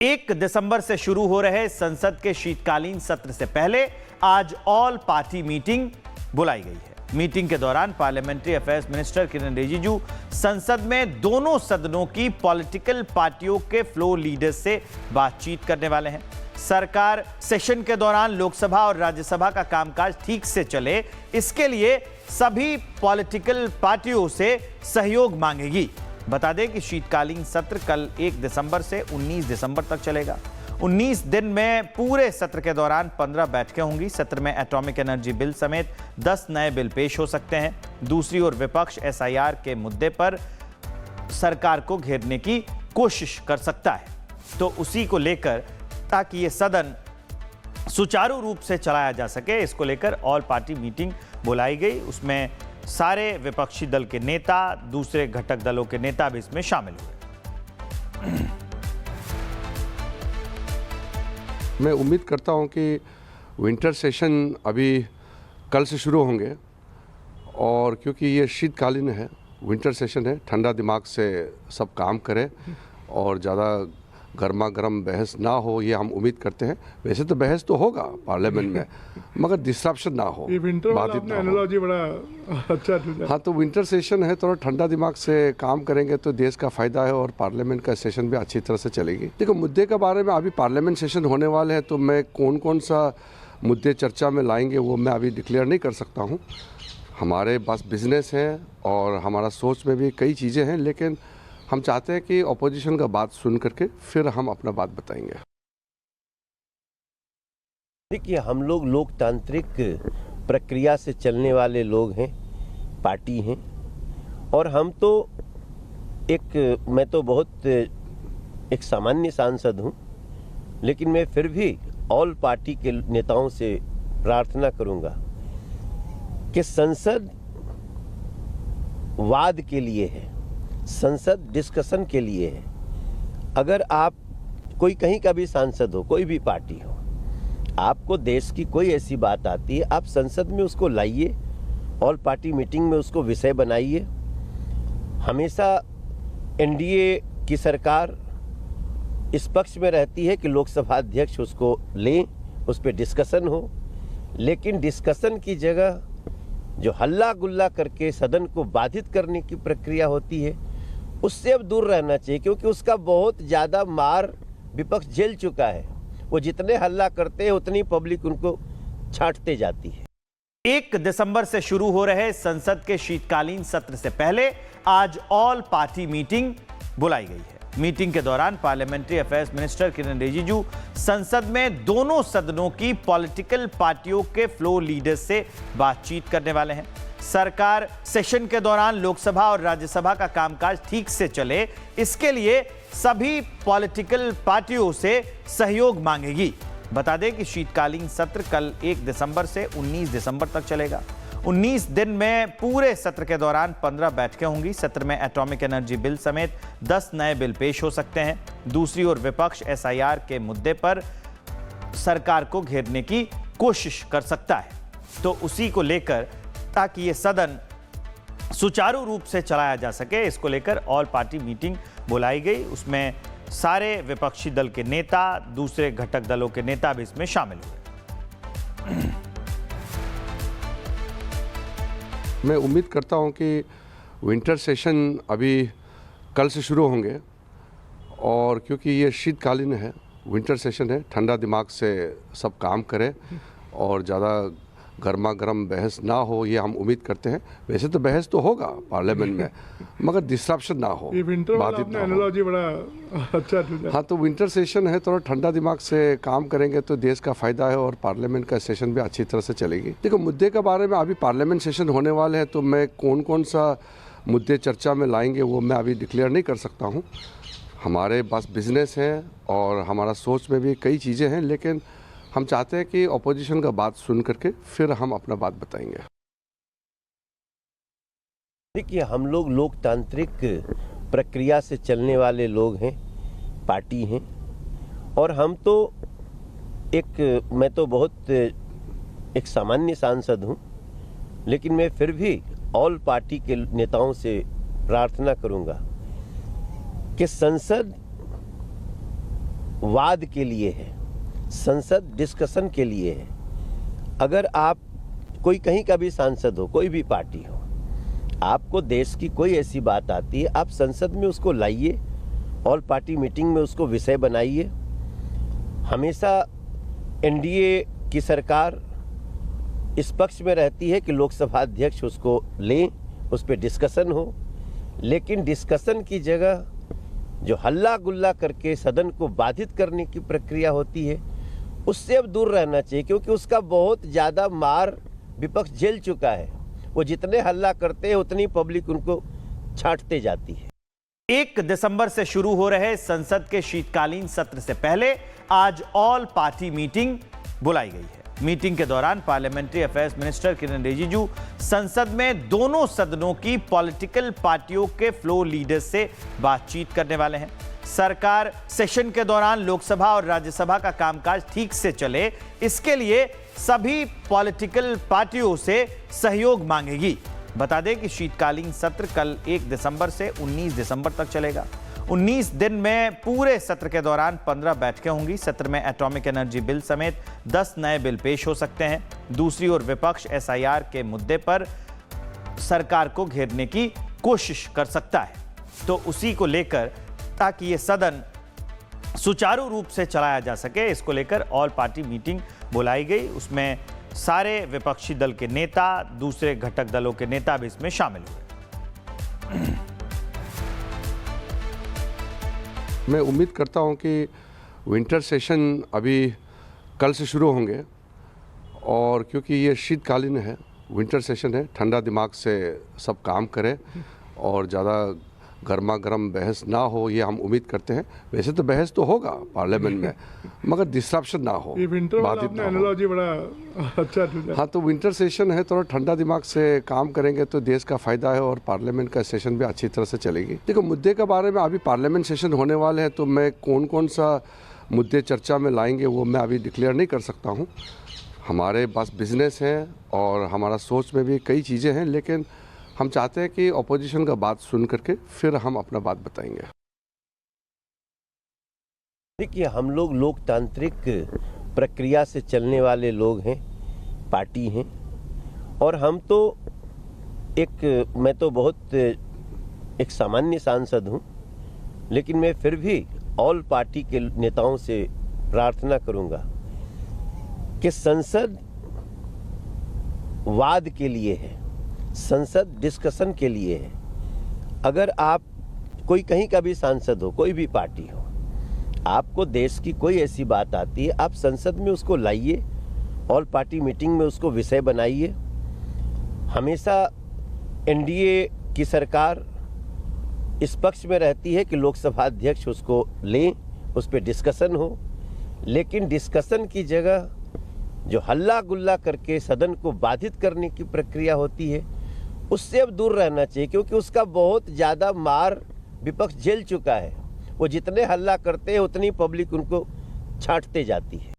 1 दिसंबर से शुरू हो रहे संसद के शीतकालीन सत्र से पहले आज ऑल पार्टी मीटिंग बुलाई गई है। मीटिंग के दौरान पार्लियामेंट्री अफेयर्स मिनिस्टर किरण रिजिजू संसद में दोनों सदनों की पॉलिटिकल पार्टियों के फ्लोर लीडर्स से बातचीत करने वाले हैं। सरकार सेशन के दौरान लोकसभा और राज्यसभा का कामकाज ठीक से चले, इसके लिए सभी पॉलिटिकल पार्टियों से सहयोग मांगेगी। बता दें कि शीतकालीन सत्र कल 1 दिसंबर से 19 दिसंबर तक चलेगा। 19 दिन में पूरे सत्र के दौरान 15 बैठकें होंगी। सत्र में एटॉमिक एनर्जी बिल समेत 10 नए बिल पेश हो सकते हैं। दूसरी ओर विपक्ष एसआईआर के मुद्दे पर सरकार को घेरने की कोशिश कर सकता है, तो उसी को लेकर ताकि ये सदन सुचारू रूप से चलाया जा सके, इसको लेकर ऑल पार्टी मीटिंग बुलाई गई। उसमें सारे विपक्षी दल के नेता, दूसरे घटक दलों के नेता भी इसमें शामिल हुए। मैं उम्मीद करता हूं कि विंटर सेशन अभी कल से शुरू होंगे, और क्योंकि ये शीतकालीन है, विंटर सेशन है, ठंडा दिमाग से सब काम करें और ज़्यादा गर्मा गर्म बहस ना हो, ये हम उम्मीद करते हैं। वैसे तो बहस तो होगा पार्लियामेंट में, मगर डिस्ट्रप्शन ना हो, बाधित ना हो। बड़ा अच्छा। हाँ, तो विंटर सेशन है, थोड़ा ठंडा दिमाग से काम करेंगे तो देश का फायदा है और पार्लियामेंट का सेशन भी अच्छी तरह से चलेगी। देखो, मुद्दे के बारे में अभी पार्लियामेंट सेशन होने वाले हैं, तो मैं कौन कौन सा मुद्दे चर्चा में लाएंगे वो मैं अभी डिक्लेयर नहीं कर सकता हूँ। हमारे पास बिजनेस है और हमारा सोच में भी कई चीज़ें हैं, लेकिन हम चाहते हैं कि ऑपोजिशन का बात सुन करके फिर हम अपना बात बताएंगे। देखिए, हम लोग लोकतांत्रिक प्रक्रिया से चलने वाले लोग हैं, पार्टी हैं, और हम तो मैं तो बहुत एक सामान्य सांसद हूं, लेकिन मैं फिर भी ऑल पार्टी के नेताओं से प्रार्थना करूंगा कि संसद वाद के लिए है, संसद डिस्कशन के लिए है। अगर आप कोई कहीं का भी सांसद हो, कोई भी पार्टी हो, आपको देश की कोई ऐसी बात आती है, आप संसद में उसको लाइए, ऑल पार्टी मीटिंग में उसको विषय बनाइए। हमेशा एनडीए की सरकार इस पक्ष में रहती है कि लोकसभा अध्यक्ष उसको लें, उस पर डिस्कशन हो, लेकिन डिस्कशन की जगह जो हल्ला गुल्ला करके सदन को बाधित करने की प्रक्रिया होती है, उससे अब दूर रहना चाहिए, क्योंकि उसका बहुत ज़्यादा मार विपक्ष झेल चुका है। वो जितने हल्ला करते हैं उतनी पब्लिक उनको छांटते जाती है। 1 दिसंबर से शुरू हो रहे संसद के शीतकालीन सत्र से पहले आज ऑल पार्टी मीटिंग बुलाई गई है। मीटिंग के दौरान पार्लियामेंट्री अफेयर्स मिनिस्टर किरण रिजिजू संसद में दोनों सदनों की पॉलिटिकल पार्टियों के फ्लोर लीडर्स से बातचीत करने वाले हैं। सरकार सेशन के दौरान लोकसभा और राज्यसभा का कामकाज ठीक से चले, इसके लिए सभी पॉलिटिकल पार्टियों से सहयोग मांगेगी। बता दें कि शीतकालीन सत्र कल 1 दिसंबर से 19 दिसंबर तक चलेगा। 19 दिन में पूरे सत्र के दौरान 15 बैठकें होंगी। सत्र में एटॉमिक एनर्जी बिल समेत 10 नए बिल पेश हो सकते हैं। दूसरी ओर विपक्ष एसआईआर के मुद्दे पर सरकार को घेरने की कोशिश कर सकता है, तो उसी को लेकर ताकि ये सदन सुचारू रूप से चलाया जा सके, इसको लेकर ऑल पार्टी मीटिंग बुलाई गई। उसमें सारे विपक्षी दल के नेता, दूसरे घटक दलों के नेता भी इसमें शामिल हुए। मैं उम्मीद करता हूं कि विंटर सेशन अभी कल से शुरू होंगे, और क्योंकि ये शीतकालीन है, विंटर सेशन है, ठंडा दिमाग से सब काम करें और ज़्यादा गर्मा गर्म बहस ना हो, ये हम उम्मीद करते हैं। वैसे तो बहस तो होगा पार्लियामेंट में, मगर डिस्ट्रप्शन ना हो, बाधित ना हो। बड़ा अच्छा। हाँ, तो विंटर सेशन है, थोड़ा ठंडा दिमाग से काम करेंगे तो देश का फायदा है और पार्लियामेंट का सेशन भी अच्छी तरह से चलेगी। देखो, मुद्दे के बारे में अभी पार्लियामेंट सेशन होने वाले हैं, तो मैं कौन कौन सा मुद्दे चर्चा में लाएंगे वो मैं अभी डिक्लेयर नहीं कर सकता हूँ। हमारे पास बिजनेस है और हमारा सोच में भी कई चीज़ें हैं, लेकिन हम चाहते हैं कि ऑपोजिशन का बात सुन करके फिर हम अपना बात बताएंगे। देखिए, हम लोग लोकतांत्रिक प्रक्रिया से चलने वाले लोग हैं, पार्टी हैं, और हम तो मैं तो बहुत एक सामान्य सांसद हूं, लेकिन मैं फिर भी ऑल पार्टी के नेताओं से प्रार्थना करूंगा कि संसद वाद के लिए है, संसद डिस्कशन के लिए है। अगर आप कोई कहीं का भी सांसद हो, कोई भी पार्टी हो, आपको देश की कोई ऐसी बात आती है, आप संसद में उसको लाइए, ऑल पार्टी मीटिंग में उसको विषय बनाइए। हमेशा एनडीए की सरकार इस पक्ष में रहती है कि लोकसभा अध्यक्ष उसको लें, उस पर डिस्कशन हो, लेकिन डिस्कशन की जगह जो हल्ला गुल्ला करके सदन को बाधित करने की प्रक्रिया होती है, उससे अब दूर रहना चाहिए, क्योंकि उसका बहुत ज़्यादा मार विपक्ष झेल चुका है। वो जितने हल्ला करते हैं उतनी पब्लिक उनको छांटते जाती है। 1 दिसंबर से शुरू हो रहे संसद के शीतकालीन सत्र से पहले आज ऑल पार्टी मीटिंग बुलाई गई है। मीटिंग के दौरान पार्लियामेंट्री अफेयर्स मिनिस्टर किरण रिजिजू संसद में दोनों सदनों की पॉलिटिकल पार्टियों के फ्लोर लीडर्स से बातचीत करने वाले हैं। सरकार सेशन के दौरान लोकसभा और राज्यसभा का कामकाज ठीक से चले, इसके लिए सभी पॉलिटिकल पार्टियों से सहयोग मांगेगी। बता दें कि शीतकालीन सत्र कल 1 दिसंबर से 19 दिसंबर तक चलेगा। 19 दिन में पूरे सत्र के दौरान 15 बैठकें होंगी। सत्र में एटॉमिक एनर्जी बिल समेत 10 नए बिल पेश हो सकते हैं। दूसरी ओर विपक्ष एसआईआर के मुद्दे पर सरकार को घेरने की कोशिश कर सकता है, तो उसी को लेकर, ताकि ये सदन सुचारू रूप से चलाया जा सके, इसको लेकर ऑल पार्टी मीटिंग बुलाई गई। उसमें सारे विपक्षी दल के नेता, दूसरे घटक दलों के नेता भी इसमें शामिल हुए। मैं उम्मीद करता हूं कि विंटर सेशन अभी कल से शुरू होंगे, और क्योंकि ये शीतकालीन है, विंटर सेशन है, ठंडा दिमाग से सब काम करें और ज़्यादा गर्मा गर्म बहस ना हो, ये हम उम्मीद करते हैं। वैसे तो बहस तो होगा पार्लियामेंट में, मगर डिस्ट्रप्शन ना हो, ये विंटर वाला बाधित आपने ना हो। एनालॉजी बड़ा अच्छा चुना। हाँ, तो विंटर सेशन है, थोड़ा ठंडा दिमाग से काम करेंगे तो देश का फायदा है और पार्लियामेंट का सेशन भी अच्छी तरह से चलेगी। देखो, मुद्दे के बारे में अभी पार्लियामेंट सेशन होने वाले हैं, तो मैं कौन कौन सा मुद्दे चर्चा में लाएंगे वो मैं अभी डिक्लेयर नहीं कर सकता हूँ। हमारे पास बिजनेस है और हमारा सोच में भी कई चीज़ें हैं, लेकिन हम चाहते हैं कि ऑपोजिशन का बात सुन करके फिर हम अपना बात बताएंगे। देखिए, हम लोग लोकतांत्रिक प्रक्रिया से चलने वाले लोग हैं, पार्टी हैं, और हम तो मैं तो बहुत एक सामान्य सांसद हूं, लेकिन मैं फिर भी ऑल पार्टी के नेताओं से प्रार्थना करूंगा कि संसद वाद के लिए है, संसद डिस्कशन के लिए है। अगर आप कोई कहीं का भी सांसद हो, कोई भी पार्टी हो, आपको देश की कोई ऐसी बात आती है, आप संसद में उसको लाइए, ऑल पार्टी मीटिंग में उसको विषय बनाइए। हमेशा एनडीए की सरकार इस पक्ष में रहती है कि लोकसभा अध्यक्ष उसको लें, उस पर डिस्कशन हो, लेकिन डिस्कशन की जगह जो हल्ला गुल्ला करके सदन को बाधित करने की प्रक्रिया होती है, उससे अब दूर रहना चाहिए, क्योंकि उसका बहुत ज़्यादा मार विपक्ष झेल चुका है। वो जितने हल्ला करते हैं उतनी पब्लिक उनको छांटते जाती है।